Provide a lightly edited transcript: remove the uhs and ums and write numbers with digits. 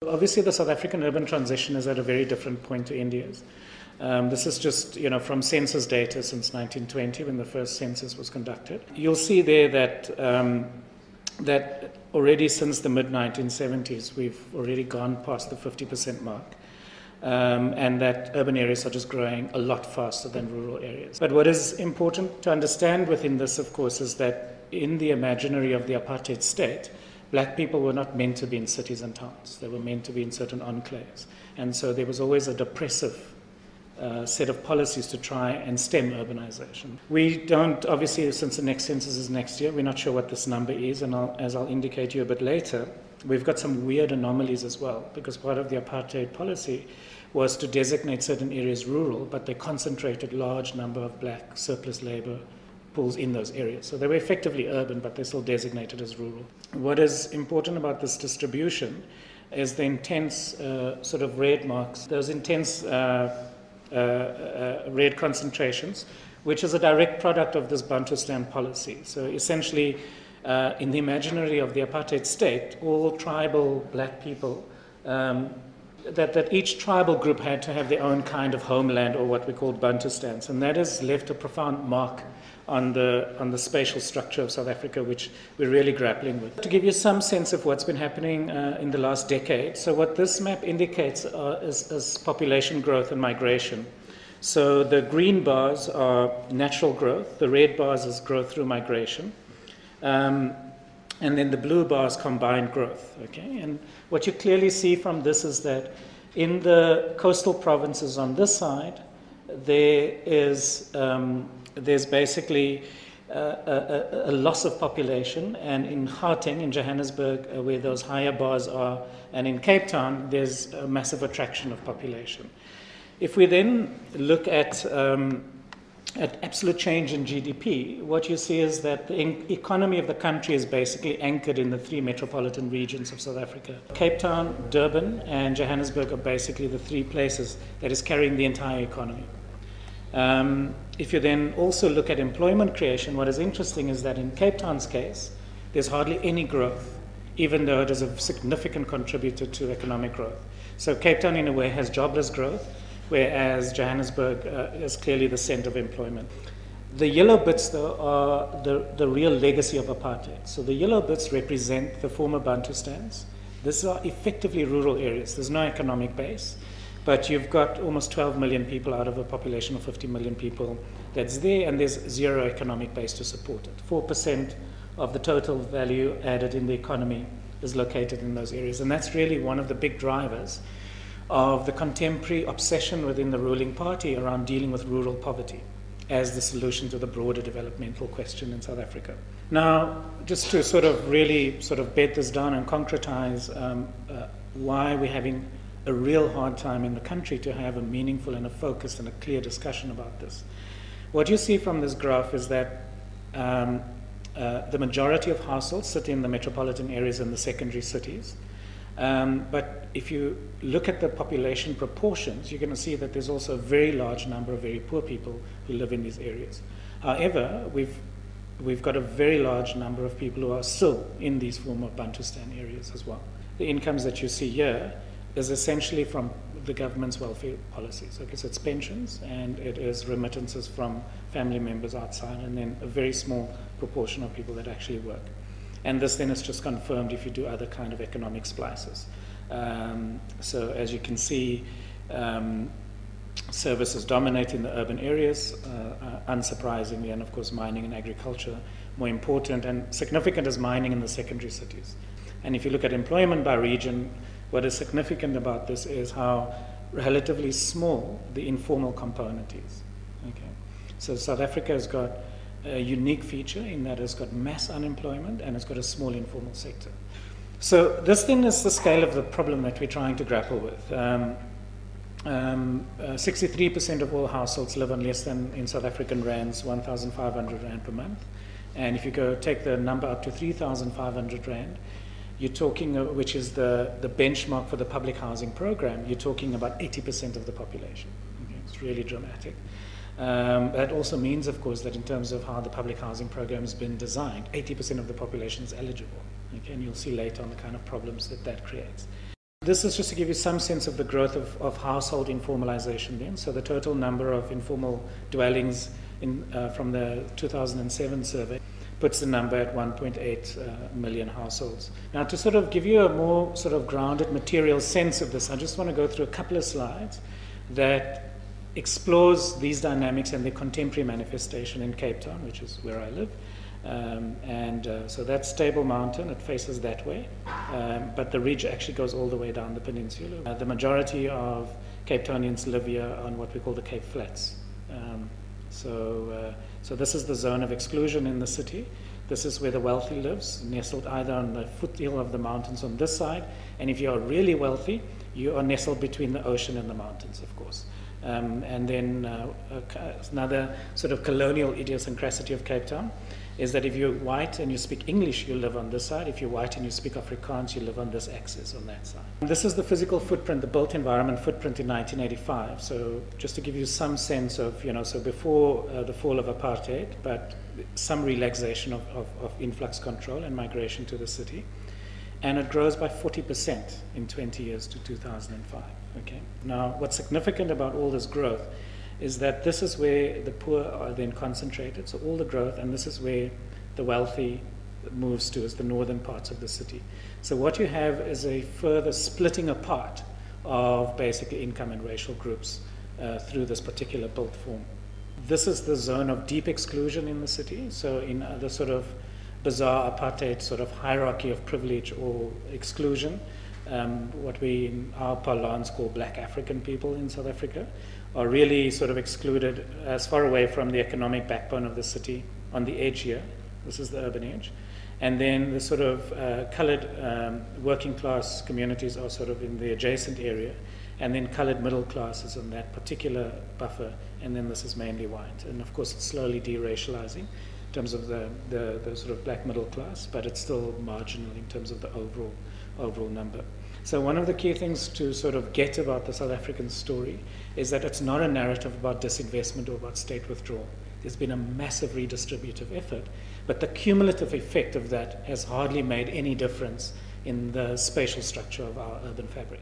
Obviously, the South African urban transition is at a very different point to India's. This is just, from census data since 1920, when the first census was conducted. You'll see there that already since the mid-1970s, we've already gone past the 50% mark. And that urban areas are just growing a lot faster than rural areas. But what is important to understand within this, of course, is that in the imaginary of the apartheid state, black people were not meant to be in cities and towns. They were meant to be in certain enclaves. And so there was always a depressive set of policies to try and stem urbanization. We don't, obviously, since the next census is next year, we're not sure what this number is, and as I'll indicate to you a bit later, we've got some weird anomalies as well, because part of the apartheid policy was to designate certain areas rural, but they concentrated large number of black surplus labor pools in those areas. So they were effectively urban, but they're still designated as rural. What is important about this distribution is the intense sort of red marks, those intense red concentrations, which is a direct product of this Bantustan policy. So essentially, in the imaginary of the apartheid state, all tribal black people, that each tribal group had to have their own kind of homeland, or what we call Bantustans, and that has left a profound mark on the spatial structure of South Africa, which we're really grappling with. To give you some sense of what's been happening in the last decade, so what this map indicates is population growth and migration. So the green bars are natural growth, the red bars is growth through migration, and then the blue bars combined growth. Okay, and what you clearly see from this is that in the coastal provinces on this side, there's basically a loss of population, and in Gauteng, in Johannesburg, where those higher bars are, and in Cape Town, there's a massive attraction of population. If we then look at absolute change in GDP, what you see is that the economy of the country is basically anchored in the three metropolitan regions of South Africa. Cape Town, Durban, and Johannesburg are basically the three places that is carrying the entire economy. If you then also look at employment creation, what is interesting is that in Cape Town's case, there's hardly any growth, even though it is a significant contributor to economic growth. So Cape Town, in a way, has jobless growth, whereas Johannesburg is clearly the center of employment. The yellow bits, though, are the real legacy of apartheid. So the yellow bits represent the former Bantustans. These are effectively rural areas. There's no economic base. But you've got almost 12 million people out of a population of 50 million people that's there, and there's zero economic base to support it. 4% of the total value added in the economy is located in those areas. And that's really one of the big drivers of the contemporary obsession within the ruling party around dealing with rural poverty as the solution to the broader developmental question in South Africa. Now, just to really bed this down and concretize why we're having a real hard time in the country to have a meaningful and a focused and a clear discussion about this. What you see from this graph is that the majority of households sit in the metropolitan areas and the secondary cities. But if you look at the population proportions, you're going to see that there's also a very large number of very poor people who live in these areas. However, we've got a very large number of people who are still in these former Bantustan areas as well. The incomes that you see here is essentially from the government's welfare policies. Okay, so it's pensions and it is remittances from family members outside, and then a very small proportion of people that actually work. And this then is just confirmed if you do other kind of economic splices. So as you can see, services dominate in the urban areas, unsurprisingly, and of course mining and agriculture more important, and significant is mining in the secondary cities. And if you look at employment by region, what is significant about this is how relatively small the informal component is. Okay, so South Africa has got a unique feature in that it's got mass unemployment and it's got a small informal sector. So this then is the scale of the problem that we're trying to grapple with. 63% of all households live on less than, in South African rands, 1,500 rand per month. And if you take the number up to 3,500 rand, you're talking, which is the benchmark for the public housing program, you're talking about 80% of the population. Okay, it's really dramatic. That also means, of course, that in terms of how the public housing program has been designed, 80% of the population is eligible. Okay, and you'll see later on the kind of problems that creates. This is just to give you some sense of the growth of household informalization then. So the total number of informal dwellings from the 2007 survey puts the number at 1.8 million households. Now, to sort of give you a more sort of grounded material sense of this, I just want to go through a couple of slides that explores these dynamics and their contemporary manifestation in Cape Town, which is where I live. So that's Table Mountain, it faces that way, but the ridge actually goes all the way down the peninsula. The majority of Cape Townians live here on what we call the Cape Flats. So this is the zone of exclusion in the city. This is where the wealthy lives, nestled either on the foothill of the mountains on this side, and if you are really wealthy, you are nestled between the ocean and the mountains, of course. And then another sort of colonial idiosyncrasy of Cape Town is that if you're white and you speak English, you live on this side. If you're white and you speak Afrikaans, you live on this axis, on that side. And this is the physical footprint, the built environment footprint in 1985. So just to give you some sense of, so before the fall of apartheid, but some relaxation of influx control and migration to the city. And it grows by 40% in 20 years to 2005. Okay. Now, what's significant about all this growth is that this is where the poor are then concentrated, so all the growth, and this is where the wealthy moves to, is the northern parts of the city. So what you have is a further splitting apart of basically income and racial groups through this particular built form. This is the zone of deep exclusion in the city, so in the sort of bizarre apartheid sort of hierarchy of privilege or exclusion, what we in our parlance call black African people in South Africa, are really sort of excluded as far away from the economic backbone of the city on the edge here. This is the urban edge. And then the sort of colored working class communities are sort of in the adjacent area. And then colored middle class is in that particular buffer. And then this is mainly white. And of course it's slowly deracializing in terms of the sort of black middle class, but it's still marginal in terms of the overall number. So one of the key things to sort of get about the South African story is that it's not a narrative about disinvestment or about state withdrawal. There's been a massive redistributive effort, but the cumulative effect of that has hardly made any difference in the spatial structure of our urban fabric.